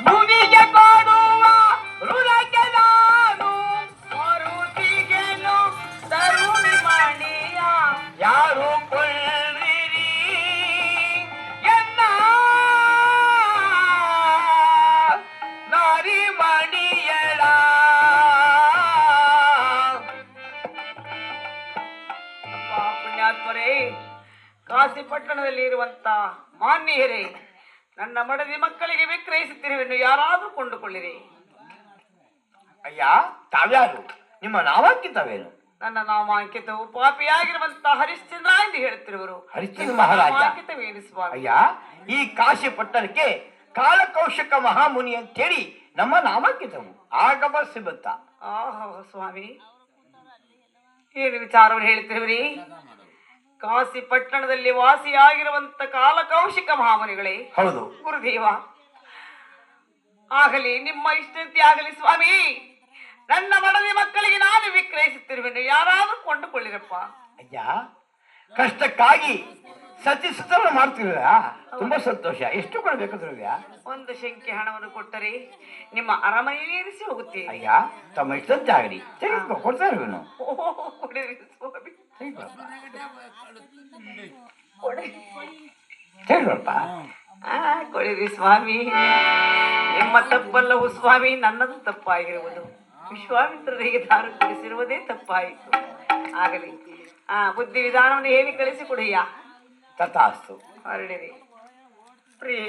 ಭೂಮಿಗೆ ಕೊಡುವ ಹೃದಯಕ್ಕೆ ನಾನು ಮರುತಿಗೆನು ತರುಣಿ ಮಣಿಯ ಯಾರು ಕೊಳ್ಳಿರಿ ಎನ್ನ ನಾರಿ ಮಣಿಯಳ ಪುಣ್ಯಾತ್ಮರೇ, ಕಾಶಿ ಪಟ್ಟಣದಲ್ಲಿ ಇರುವಂತ ಮಾನ್ಯರೇ, ನನ್ನ ಮಡದಿ ಮಕ್ಕಳಿಗೆ ವಿಕ್ರಯಿಸುತ್ತಿರುವೆನ್ನು ಯಾರಾದರೂ ಕೊಂಡುಕೊಳ್ಳಿರಿ. ಅಯ್ಯ, ತಾವ್ಯಾರು? ನಿಮ್ಮ ನಾಮಾಂಕಿತವೇನು? ನನ್ನ ನಾಮಾಂಕಿತವು ಪಾಪಿಯಾಗಿರುವಂತ ಹರಿಶ್ಚಂದ್ರ ಎಂದು ಹೇಳುತ್ತಿರುವರು. ಹರಿಶ್ಚಂದ್ರ ಮಹಾರಾಜ. ನಾಮಾಂಕಿತವೇನು ಸ್ವಾಮಿ? ಅಯ್ಯ, ಈ ಕಾಶಿ ಪಟ್ಟಣಕ್ಕೆ ಕಾಲಕೌಶಿಕ ಮಹಾಮುನಿ ಅಂತೇಳಿ ನಮ್ಮ ನಾಮಾಂಕಿತವು. ಆಗಮ ಸಿಬತ್ತ. ಆಹೋ ಸ್ವಾಮಿ, ಏನು ವಿಚಾರವನ್ನು ಹೇಳ್ತಿರುವಿರಿ? ಕಾಶಿ ಪಟ್ಟಣದಲ್ಲಿ ವಾಸಿಯಾಗಿರುವಂತ ಕಾಲಕೌಶಿಕ ಮಹಾಮುನಿಗಳೇ? ಹೌದು ಗುರುದೇವ, ಆಗಲಿ, ನಿಮ್ಮ ಇಷ್ಟಂತೆ ಆಗಲಿ ಸ್ವಾಮಿ. ನನ್ನ ಮಡದಿ ಮಕ್ಕಳಿಗೆ ನಾನು ವಿಕ್ರಯಿಸುತ್ತಿರುವೆನು, ಯಾರಾದ್ರೂ ಕೊಂಡುಕೊಳ್ಳಿರಪ್ಪ. ಅಯ್ಯ, ಕಷ್ಟಕ್ಕಾಗಿ ಸತಿಸುತ್ತನ್ನು ಮಾಡ್ತಿರ, ತುಂಬಾ ಸಂತೋಷ. ಎಷ್ಟು ಕೊಡ್ಬೇಕು ದ್ರವ್ಯ? ಒಂದು ಶಂಕೆ ಹಣವನ್ನು ಕೊಟ್ಟರೆ ನಿಮ್ಮ ಅರಮನೆಯಲ್ಲಿ ಇರಿಸಿ ಹೋಗುತ್ತೇನೆ. ಅಯ್ಯ, ತಮ್ಮ ಇಷ್ಟಂತೆ ಆಗಲಿ, ತೆಗೆದುಕೋ, ಕೊಡ್ತಾ ಇರುವೆನು. ಕೊಡಿರಿ ಸ್ವಾಮಿ, ತೆಗೆದುಕೊಳಪ್ಪ. ಕೊಡಿರಿ ಸ್ವಾಮಿ. ನಿಮ್ಮ ತಪ್ಪಲ್ಲವು ಸ್ವಾಮಿ, ನನ್ನದು ತಪ್ಪಾಗಿರುವುದು. ವಿಶ್ವಾಮಿತ್ರರಿಗೆ ದಾರು ಕೊಡಿಸಿರುವುದೇ ತಪ್ಪಾಯಿತು. ಆಗಲಿ, ಬುದ್ಧಿ ವಿಧಾನವನ್ನು ಹೇಳಿ ಕಳಿಸಿಕೊಡಿಯ. ತಥಾಸ್ತು. ಹೊರಡಿರಿ ಪ್ರಿಯ